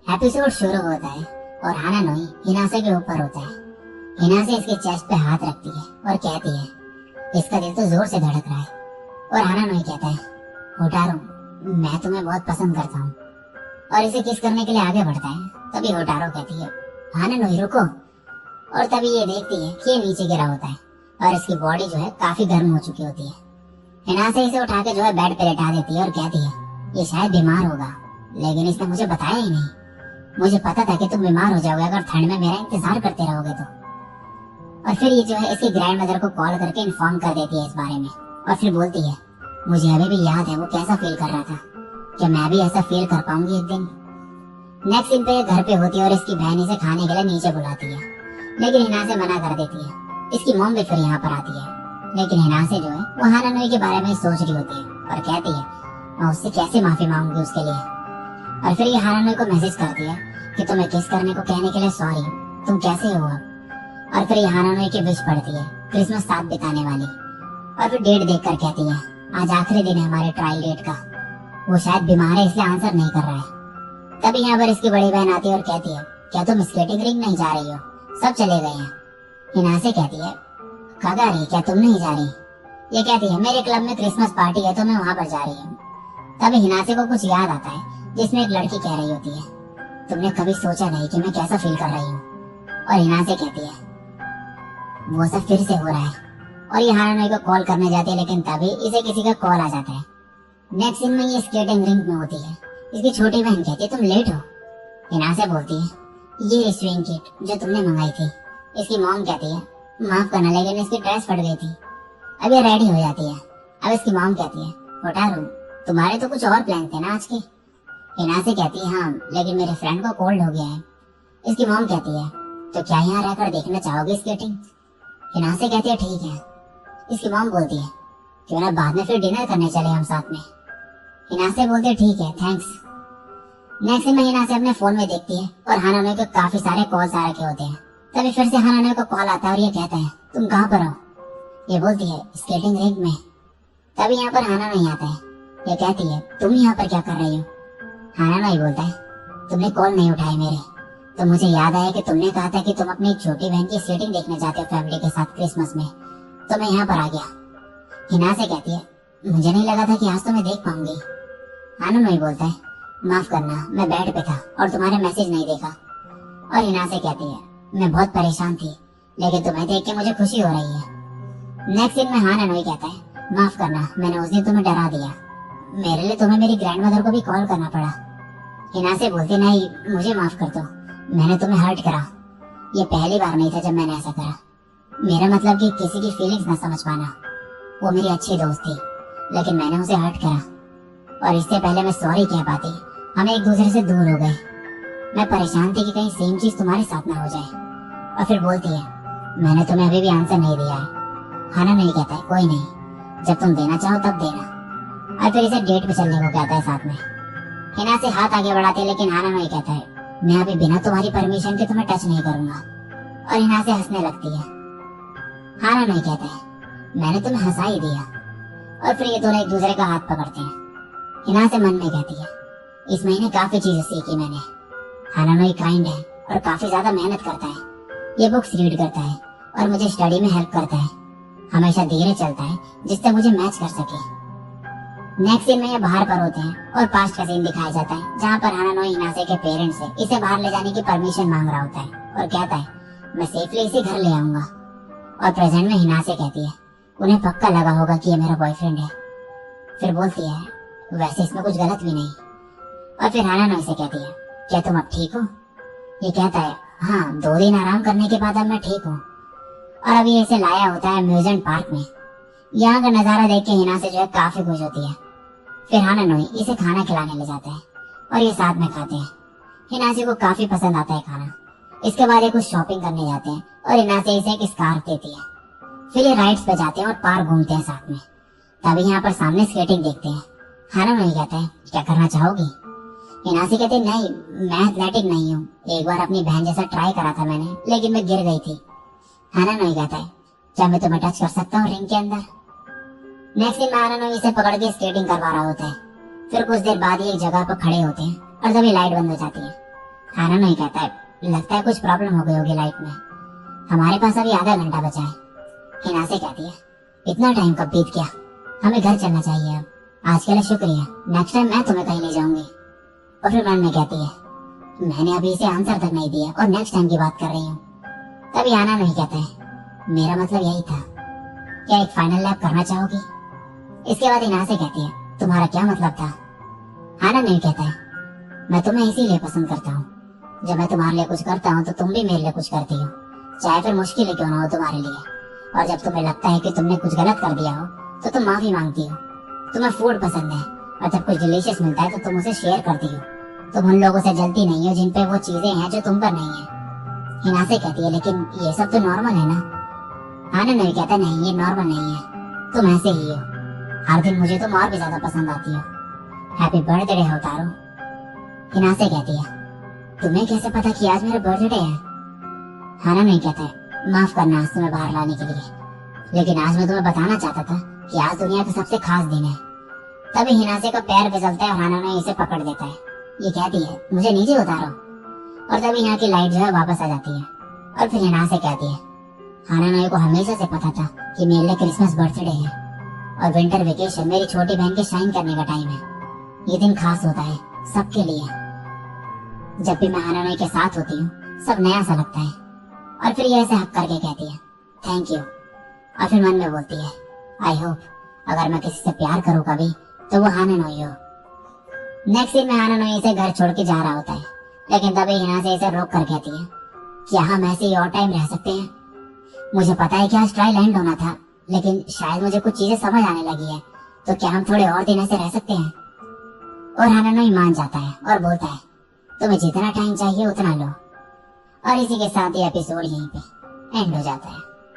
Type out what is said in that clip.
Episode शुरू होता है और हानानोई हिनासे के ऊपर होता है। हिनासे इसके चेस्ट पे हाथ रखती है और कहती है, इसका दिल तो जोर से धड़क रहा है। और हानानोई कहता है, होटारो, मैं तुम्हें बहुत पसंद करता हूँ, और इसे किस करने के लिए आगे बढ़ता है। तभी होटारो कहती है, हानानोई रुको। और तभी ये देखती है कि ये नीचे गिरा होता है और इसकी बॉडी जो है काफी गर्म हो चुकी होती है। हिनासे इसे उठा के जो है बेड पे लेटा देती है और कहती है, ये शायद बीमार होगा, लेकिन इसने मुझे बताया ही नहीं। मुझे पता था कि तुम बीमार हो जाओगे अगर ठंड में मेरा इंतजार करते रहोगे तो। और फिर ये जो है इसकी ग्रैंड मदर को कॉल करके इन्फॉर्म कर देती है इस बारे में। और फिर बोलती है, मुझे अभी भी याद है वो कैसा फील कर रहा था, क्या मैं भी ऐसा फील कर पाऊंगी एक दिन। नेक्स्ट सीन पे घर पे होती है और इसकी बहन इसे खाने के लिए नीचे बुलाती है, लेकिन हिनासे मना कर देती है। इसकी मॉम भी फिर यहाँ पर आती है, लेकिन हिनासे जो है वो हानानोई के बारे में सोच रही होती है और कहती है, मैं उससे कैसे माफी मांगूंगी उसके लिए। और फिर ये हानानोई को मैसेज करती है कि तुम्हें किस करने को कहने के लिए सॉरी, तुम कैसे हो अब। और फिर ये हानानोई की विश पड़ती है क्रिसमस साथ बिताने वाली। और फिर डेट देखकर कहती है, आज आखिरी दिन है हमारे ट्रायल डेट का, वो शायद बीमार है इसलिए आंसर नहीं कर रहा है। तभी यहाँ पर इसकी बड़ी बहन आती है और कहती है, क्या तुम स्केटिंग रिंग नहीं जा रही हो, सब चले गए हैं। हिनासे कहती है, कागारी क्या तुम नहीं जा रही। ये कहती है, मेरे क्लब में क्रिसमस पार्टी है तो मैं वहां पर जा रही हूँ। तभी हिनासे को कुछ याद आता है जिसमें एक लड़की कह रही होती है, तुमने कभी सोचा नहीं कि मैं कैसा फील कर रही हूँ। और हिनासे कहती है, वो सब फिर से हो रहा है। और ये हानानोई को कॉल करने जाती है, लेकिन तभी इसे किसी का कॉल आ जाता है। नेक्स्ट सीन में ये स्केटिंग रिंग में होती है। इसकी छोटी बहन कहती है, तुम लेट हो। हिनासे बोलती है, ये स्विंग किट जो तुमने मंगाई थी। इसकी मॉम कहती है, माफ करना लेकिन इसकी ड्रेस फट गई थी। अब ये रेडी हो जाती है। अब इसकी मॉम कहती है, होटारो, तुम्हारे तो कुछ और प्लान थे ना आज के। हिनासे कहती है, हाँ, लेकिन मेरे फ्रेंड को कोल्ड हो गया है। इसकी मॉम कहती है, तो क्या यहाँ रहकर देखना चाहोगे स्केटिंग। हिनासे कहती है, ठीक है। इसकी मॉम बोलती है, क्यों ना बाद में फिर डिनर करने चले हम साथ में। हिनासे बोलते है, ठीक है, थैंक्स। नेक्स्ट में हिनासे अपने फोन में देखती है और हानानोई को काफी सारे कॉल्स आ रखे होते हैं। तभी फिर से हानानोई को कॉल आता है और ये कहता है, तुम कहाँ पर हो। ये बोलती है, स्केटिंग रिंग में। तभी यहाँ पर हानानोई आता है। ये कहती है, तुम यहाँ पर क्या कर रही हो। हानानोई बोलता है, तुमने कॉल नहीं उठाए मेरे, तो मुझे याद आया कि तुमने कहा था कि तुम अपनी छोटी बहन की स्केटिंग देखने जाते हो फैमिली के साथ क्रिसमस में, तो मैं यहाँ पर आ गया। हिनासे कहती है, मुझे नहीं लगा था कि आज तो मैं देख पाऊंगी। हानानोई बोलता है, माफ करना, मैं बेड पे था और तुम्हारे मैसेज नहीं देखा। और हिनासे कहती है, मैं बहुत परेशान थी, लेकिन तुम्हें देख के मुझे खुशी हो रही है। नेक्स्ट दिन में हानानोई कहता है, माफ करना, मैंने उस दिन तुम्हें डरा दिया, मेरे लिए तुम्हें मेरी ग्रैंड मदर को भी कॉल करना पड़ा। हिनासे बोलती, नहीं, मुझे माफ कर दो, मैंने तुम्हें हर्ट करा। ये पहली बार नहीं था जब मैंने ऐसा करा। मेरा मतलब कि किसी की फीलिंग्स ना समझ पाना। वो मेरी अच्छी दोस्त थी, लेकिन मैंने उसे हर्ट करा, और इससे पहले मैं सॉरी कह पाती हम एक दूसरे से दूर हो गए। मैं परेशान थी कि कहीं सेम चीज तुम्हारे साथ ना हो जाए। और फिर बोलती है, मैंने तुम्हें अभी भी आंसर नहीं दिया है। हानानोई कहता है, कोई नहीं, जब तुम देना चाहो तब देना। और फिर इसे डेट पे चलने को कहता है साथ में। हिनासे हाथ आगे बढ़ाते है, लेकिन हानानोई कहता है, मैं अभी बिना तुम्हारी परमिशन के तुम्हें टच नहीं करूंगा। और हिनासे हंसने लगती है। हानानोई कहता है, मैंने तुम्हें हंसा ही दिया। और फिर ये दोनों एक दूसरे का हाथ पकड़ते हैं। हिनासे मन में कहती है, इस महीने काफी चीजें सीखी मैंने। हानानोई काइंड है और काफी ज्यादा मेहनत करता है। ये बुक्स रीड करता है और मुझे स्टडी में हेल्प करता है। हमेशा धीरे चलता है जिससे मुझे मैच कर सके। नेक्स्ट सीन में ये बाहर पर होते हैं और पास्ट का सीन दिखाया जाता है, जहाँ पर हानानोई हिनासे के पेरेंट्स से इसे बाहर ले जाने की परमिशन मांग रहा होता है और कहता है, मैं सेफली इसे घर ले आऊंगा। और प्रेजेंट में हिनासे कहती है, उन्हें पक्का लगा होगा कि ये मेरा बॉयफ्रेंड है। फिर बोलती है, वैसे इसमें कुछ गलत भी नहीं। और फिर हानानोई से कहती है, क्या तुम अब ठीक हो। ये कहता है, हाँ, 2 दिन आराम करने के बाद अब मैं ठीक हूँ। और अभी इसे लाया होता है अम्यूजमेंट पार्क में। यहाँ का नजारा देख के हिनासे जो है काफी खुश होती है। फिर हानानोई इसे खाना खिलाने ले जाता है और ये साथ में खाते हैं। हिनासे को काफी पसंद आता है खाना। इसके बाद ये कुछ शॉपिंग करने जाते हैं और हिनासे इसे एक स्कार्फ देती है। फिर ये राइड्स पे जाते हैं और पार्क घूमते हैं साथ में। तभी यहाँ पर सामने स्केटिंग देखते हैं। हानानोई कहता है, क्या करना चाहोगी। हिनासे कहते, नहीं, मैं एथलेटिक नहीं हूँ, एक बार अपनी बहन जैसा ट्राई करा था मैंने, लेकिन मैं गिर गई थी। हानानोई कहता है, क्या मैं तुम्हें टच कर सकता हूँ रिंग के अंदर। नेक्स्ट दिन में हानानोई इसे पकड़ के स्केटिंग करवा रहा होता है। फिर कुछ देर बाद ही एक जगह पर खड़े होते हैं और तभी लाइट बंद हो जाती है। हाना नहीं कहता है, लगता है कुछ प्रॉब्लम हो गई होगी लाइफ में, हमारे पास अभी आधा घंटा बचा है। हिना से कहती है, इतना टाइम कब बीत गया, हमें घर चलना चाहिए अब। आज के लिए शुक्रिया, नेक्स्ट टाइम मैं तुम्हें कहीं ले जाऊंगी। और फिर मन में कहती है, मैंने अभी इसे आंसर तक नहीं दिया और नेक्स्ट टाइम की बात कर रही हूँ। तभी हाना नहीं कहता है, मेरा मतलब यही था, क्या एक फाइनल लैप करना चाहोगी? इसके बाद हिना से कहती है, तुम्हारा क्या मतलब था? हाना नहीं कहता है, मैं तुम्हें इसीलिए पसंद करता हूँ, जब मैं तुम्हारे लिए कुछ करता हूँ तो तुम भी मेरे लिए कुछ करती हो, चाहे फिर मुश्किल क्यों ना हो तुम्हारे लिए। और जब तुम्हें लगता है कि तुमने कुछ गलत कर दिया हो तो तुम माफी मांगती हो। तुम्हें फूड पसंद है और जब कुछ डिलीशियस मिलता है तो तुम उसे शेयर करती हो। तुम उन लोगों से जलती नहीं हो जिन पे वो चीजें हैं जो तुम पर नहीं है। हिना से कहती है, लेकिन ये सब तो नॉर्मल है ना? हाना नहीं कहता, नहीं ये नॉर्मल नहीं है, तुम ऐसे ही हो, हर दिन मुझे तुम और भी ज्यादा पसंद आती हो। Happy birthday होतारो। हिना से कहती है, तुम्हें कैसे पता कि आज मेरा बर्थडे है? हाना नहीं कहता है, माफ करना आज तुम्हें बाहर लाने के लिए, लेकिन आज मैं तुम्हें बताना चाहता था कि आज दुनिया का सबसे खास दिन है। तभी हिनासे का पैर फिसलता है और हाना ने इसे पकड़ देता है। ये कहती है, मुझे नीचे उतारो। और तभी यहाँ की लाइट जो है वापस आ जाती है। और फिर हिनासे कहती है, हाना को हमेशा से पता था कि मेरे लिए क्रिसमस बर्थडे है और विंटर वेकेशन मेरी छोटी बहन के शाइन करने का टाइम है। ये दिन खास होता है सबके लिए। जब भी मैं हाना के साथ होती हूँ सब नया सा लगता है। और फिर ये ऐसे हक करके कहती है, थैंक यू। और फिर मन में बोलती है, आई होप अगर मैं किसी से प्यार करूँ कभी तो वो हाना नोई हो। नेक्स्ट सीन में हाना नोई इसे घर छोड़ के जा रहा होता है, लेकिन तभी हिना से इसे रोक कर कहती है, क्या हम ऐसे ही और टाइम रह सकते हैं? मुझे पता है कि आज ट्रायल एंड होना था, लेकिन शायद मुझे कुछ चीजें समझ आने लगी है, तो क्या हम थोड़े और दिन ऐसे रह सकते हैं? और हाना नोई मान जाता है और बोलता है, तुम्हें जितना टाइम चाहिए उतना लो। और इसी के साथ ये एपिसोड यहीं पे एंड हो जाता है।